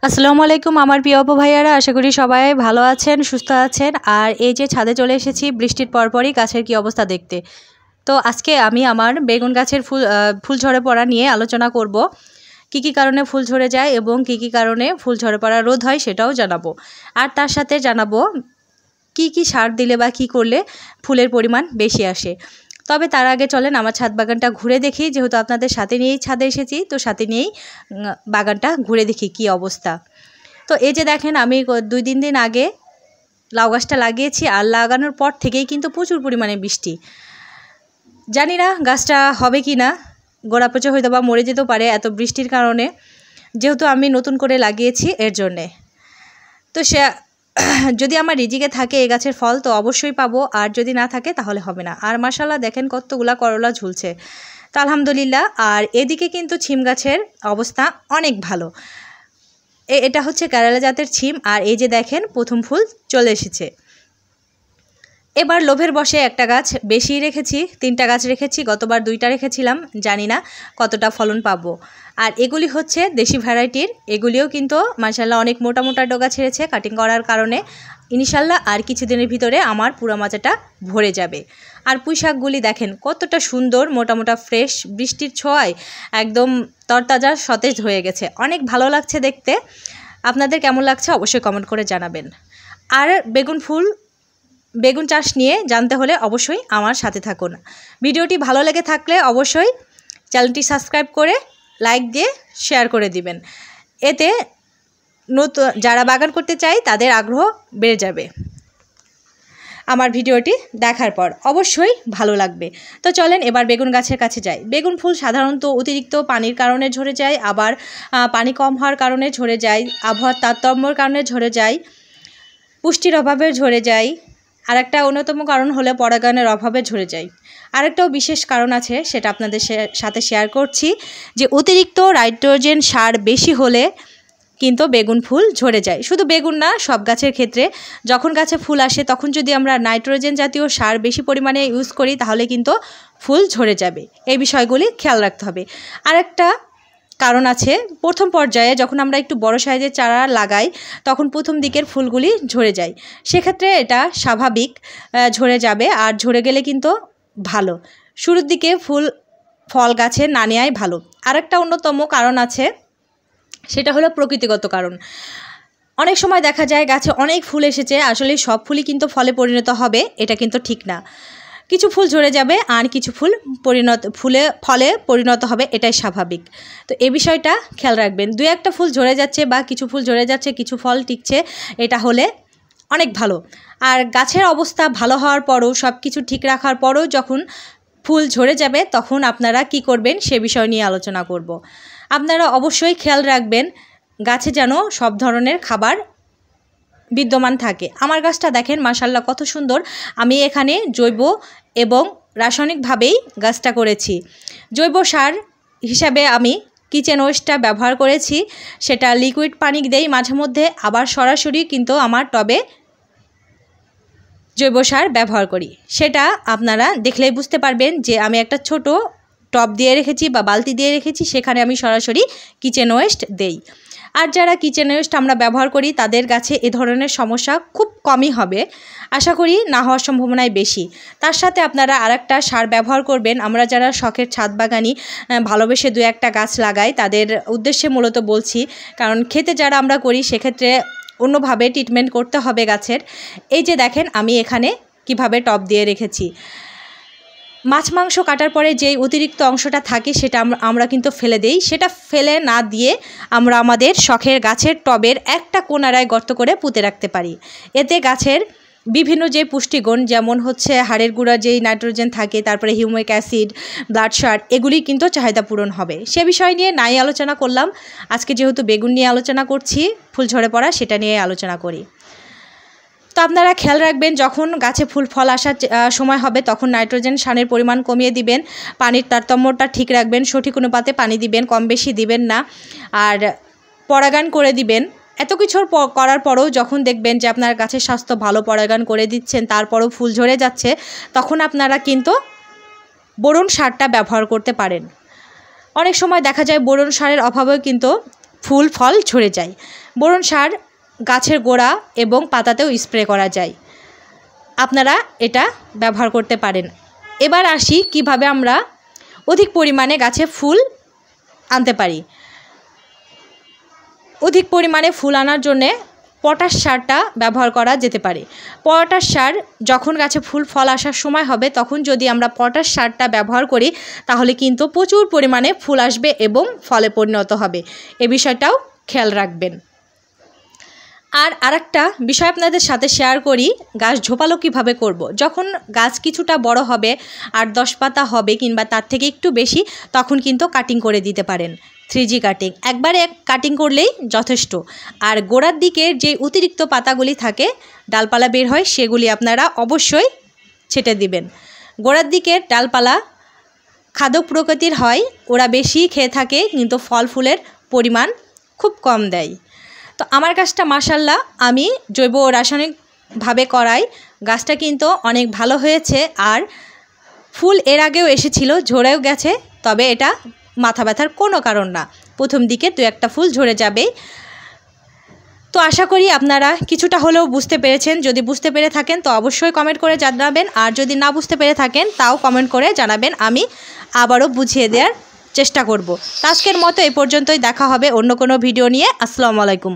আসসালামু আলাইকুম আমার প্রিয় আপু ভাইয়ারা, আশা করি সবাই ভালো আছেন, সুস্থ আছেন। আর এই যে ছাদে চলে এসেছি বৃষ্টির পরপরই গাছের কি অবস্থা দেখতে। তো আজকে আমি আমার বেগুন গাছের ফুল ঝরে পড়া নিয়ে আলোচনা করব। কি কারণে ফুল ঝরে যায় এবং কি কারণে ফুল ঝরে পড়া রোধ হয় সেটাও জানাবো। আর তার সাথে জানাবো কি সার দিলে বা কি করলে ফুলের পরিমাণ বেশি আসে। তবে তার আগে চলেন আমার ছাদ বাগানটা ঘুরে দেখি, যেহেতু আপনাদের সাথে নিয়েই ছাদে এসেছি, তো সাথে নিয়েই বাগানটা ঘুরে দেখি কি অবস্থা। তো এই যে দেখেন, আমি 2-3 দিন আগে লাউ গাছটা লাগিয়েছি, আর লাগানোর পর থেকেই কিন্তু প্রচুর পরিমাণে বৃষ্টি। জানি না গাছটা হবে কি না, গোড়া পচে হয়তো বা মরে যেতেও পারে এত বৃষ্টির কারণে, যেহেতু আমি নতুন করে লাগিয়েছি এর জন্যে। তো সে যদি আমার রিজিকে থাকে এই গাছের ফল তো অবশ্যই পাবো, আর যদি না থাকে তাহলে হবে না। আর মাশাআল্লাহ দেখেন কতগুলা করলা ঝুলছে, তো আলহামদুলিল্লাহ। আর এদিকে কিন্তু ছিম গাছের অবস্থা অনেক ভালো। এটা হচ্ছে কেরালা জাতের ছিম, আর এই যে দেখেন প্রথম ফুল চলে এসেছে। এবার লোভের বশে একটা গাছ বেশি রেখেছি, 3টা গাছ রেখেছি, গতবার 2টা রেখেছিলাম, জানি না কতটা ফলন পাবো। আর এগুলি হচ্ছে দেশি ভ্যারাইটির, এগুলিও কিন্তু মাশাআল্লাহ অনেক মোটা মোটা ডগা ছেড়েছে কাটিং করার কারণে। ইনশাল্লাহ আর কিছুদিনের ভিতরে আমার পুরো মাচাটা ভরে যাবে। আর পুঁই শাকগুলি দেখেন কতটা সুন্দর, মোটা মোটা ফ্রেশ, বৃষ্টির ছোঁয়ায় একদম তরতাজা সতেজ হয়ে গেছে, অনেক ভালো লাগছে দেখতে। আপনাদের কেমন লাগছে অবশ্যই কমেন্ট করে জানাবেন। আর বেগুন চাষ নিয়ে জানতে হলে অবশ্যই আমার সাথে থাকুন। ভিডিওটি ভালো লেগে থাকলে অবশ্যই চ্যানেলটি সাবস্ক্রাইব করে লাইক দিয়ে শেয়ার করে দিবেন, এতে নতুন যারা বাগান করতে চায় তাদের আগ্রহ বেড়ে যাবে। আমার ভিডিওটি দেখার পর অবশ্যই ভালো লাগবে। তো চলেন এবার বেগুন গাছের কাছে যাই। বেগুন ফুল সাধারণত অতিরিক্ত পানির কারণে ঝরে যায়, আবার পানি কম হওয়ার কারণে ঝরে যায়, আবহাওয়ার তারতম্যের কারণে ঝরে যায়, পুষ্টির অভাবে ঝরে যায়, আরেকটা অন্যতম কারণ হলে পরাগায়নের অভাবে ঝরে যায়। আরেকটাও বিশেষ কারণ আছে, সেটা আপনাদের সাথে শেয়ার করছি, যে অতিরিক্ত নাইট্রোজেন সার বেশি হলে কিন্তু বেগুন ফুল ঝরে যায়। শুধু বেগুন না, সব গাছের ক্ষেত্রে যখন গাছে ফুল আসে তখন যদি আমরা নাইট্রোজেন জাতীয় সার বেশি পরিমাণে ইউজ করি তাহলে কিন্তু ফুল ঝরে যাবে। এই বিষয়গুলি খেয়াল রাখতে হবে। আরেকটা কারণ আছে, প্রথম পর্যায়ে যখন আমরা একটু বড় সাইজের চারা লাগাই তখন প্রথম দিকের ফুলগুলি ঝরে যায়, সেক্ষেত্রে এটা স্বাভাবিক, ঝরে যাবে। আর ঝরে গেলে কিন্তু ভালো, শুরুর দিকে ফল গাছে না নেওয়াই ভালো। আরেকটা অন্যতম কারণ আছে, সেটা হলো প্রকৃতিগত কারণ। অনেক সময় দেখা যায় গাছে অনেক ফুল এসেছে, আসলে সব ফুলই কিন্তু ফলে পরিণত হবে এটা কিন্তু ঠিক না। কিছু ফুল ঝরে যাবে আর কিছু ফুল ফলে পরিণত হবে, এটাই স্বাভাবিক। তো এই বিষয়টা খেয়াল রাখবেন। 2-1টা ফুল ঝরে যাচ্ছে বা কিছু ফুল ঝরে যাচ্ছে, কিছু ফল টিকছে, এটা হলে অনেক ভালো। আর গাছের অবস্থা ভালো হওয়ার পরও, সব কিছু ঠিক রাখার পরও যখন ফুল ঝরে যাবে তখন আপনারা কি করবেন সে বিষয় নিয়ে আলোচনা করব। আপনারা অবশ্যই খেয়াল রাখবেন গাছে যেন সব ধরনের খাবার বিদ্যমান থাকে। আমার গাছটা দেখেন মাশাআল্লাহ কত সুন্দর। আমি এখানে জৈব এবং রাসায়নিকভাবেই গাছটা করেছি। জৈব সার হিসাবে আমি কিচেন ওয়েস্টটা ব্যবহার করেছি, সেটা লিকুইড পানি দেই মাঝে মধ্যে, আবার সরাসরি কিন্তু আমার টবে জৈব সার ব্যবহার করি। সেটা আপনারা দেখলেই বুঝতে পারবেন যে আমি একটা ছোট টব দিয়ে রেখেছি বা বালতি দিয়ে রেখেছি, সেখানে আমি সরাসরি কিচেন ওয়েস্ট দেই। আর যারা কিচেন ওয়েস্ট আমরা ব্যবহার করি তাদের কাছে এ ধরনের সমস্যা খুব কমই হবে, আশা করি না হওয়ার সম্ভাবনাই বেশি। তার সাথে আপনারা আরেকটা সার ব্যবহার করবেন। আমরা যারা শখের ছাদ বাগানি ভালোবেসে 2-1টা গাছ লাগাই তাদের উদ্দেশ্যে মূলত বলছি, কারণ খেতে যারা আমরা করি সেক্ষেত্রে অন্যভাবে ট্রিটমেন্ট করতে হবে গাছের। এই যে দেখেন আমি এখানে কিভাবে টব দিয়ে রেখেছি। মাছ মাংস কাটার পরে যেই অতিরিক্ত অংশটা থাকে সেটা আমরা কিন্তু ফেলে দেই, সেটা ফেলে না দিয়ে আমরা আমাদের শখের গাছের টবের একটা কোণায় গর্ত করে পুঁতে রাখতে পারি। এতে গাছের বিভিন্ন যে পুষ্টিগুণ, যেমন হচ্ছে হাড়ের গুঁড়া যেই নাইট্রোজেন থাকে, তারপরে হিউমিক অ্যাসিড, ব্লাড সার, এগুলি কিন্তু চাহিদা পূরণ হবে। সে বিষয় নিয়ে নাই আলোচনা করলাম। আজকে যেহেতু বেগুন নিয়ে আলোচনা করছি, ফুল ঝরে পড়া, সেটা নিয়ে আলোচনা করি। তো আপনারা খেয়াল রাখবেন যখন গাছে ফল আসার সময় হবে তখন নাইট্রোজেন সারের পরিমাণ কমিয়ে দিবেন, পানির তারতম্যটা ঠিক রাখবেন, সঠিক অনুপাতে পানি দিবেন, কম বেশি দিবেন না, আর পরাগায়ন করে দিবেন। এত কিছুর করার পরেও যখন দেখবেন যে আপনার গাছের স্বাস্থ্য ভালো, পরাগায়ন করে দিচ্ছেন, তারপরেও ফুল ঝরে যাচ্ছে, তখন আপনারা কিন্তু বোরন সারটা ব্যবহার করতে পারেন। অনেক সময় দেখা যায় বোরন সারের অভাবেও কিন্তু ফুল ফল ঝরে যায়। বোরন সার গাছের গোড়া এবং পাতাতেও স্প্রে করা যায়, আপনারা এটা ব্যবহার করতে পারেন। এবার আসি কিভাবে আমরা অধিক পরিমাণে গাছে ফুল আনতে পারি। অধিক পরিমাণে ফুল আনার জন্যে পটাশ সারটা ব্যবহার করা যেতে পারে। পটাশ সার যখন গাছে ফুল ফল আসার সময় হবে তখন যদি আমরা পটাশ সারটা ব্যবহার করি তাহলে কিন্তু প্রচুর পরিমাণে ফুল আসবে এবং ফলে পরিণত হবে, এ বিষয়টাও খেয়াল রাখবেন। আর আরেকটা বিষয় আপনাদের সাথে শেয়ার করি, গাছ ঝোপালো কীভাবে করব। যখন গাছ কিছুটা বড় হবে, 8-10 পাতা হবে কিংবা তার থেকে একটু বেশি, তখন কিন্তু কাটিং করে দিতে পারেন। 3G কাটিং একবারে কাটিং করলেই যথেষ্ট। আর গোড়ার দিকে যে অতিরিক্ত পাতাগুলি থাকে, ডালপালা বের হয়, সেগুলি আপনারা অবশ্যই ছেটে দিবেন। গোড়ার দিকের ডালপালা খাদক প্রকৃতির হয়, ওরা বেশি খেয়ে থাকে কিন্তু ফল ফুলের পরিমাণ খুব কম দেয়। তো আমার গাছটা মাশাআল্লাহ আমি জৈব রাসায়নিকভাবে করাই গাছটা কিন্তু অনেক ভালো হয়েছে। আর ফুল এর আগেও এসেছিল, ঝরেও গেছে, তবে এটা মাথা ব্যথার কোনো কারণ না। প্রথম দিকে 2-1টা ফুল ঝরে যাবে। তো আশা করি আপনারা কিছুটা হলেও বুঝতে পেরেছেন। যদি বুঝতে পেরে থাকেন তো অবশ্যই কমেন্ট করে জানাবেন, আর যদি না বুঝতে পেরে থাকেন তাও কমেন্ট করে জানাবেন, আমি আবারও বুঝিয়ে দেওয়ার চেষ্টা করব। আজকের মতো এই পর্যন্তই, দেখা হবে অন্য কোনো ভিডিও নিয়ে। আসসালামু আলাইকুম।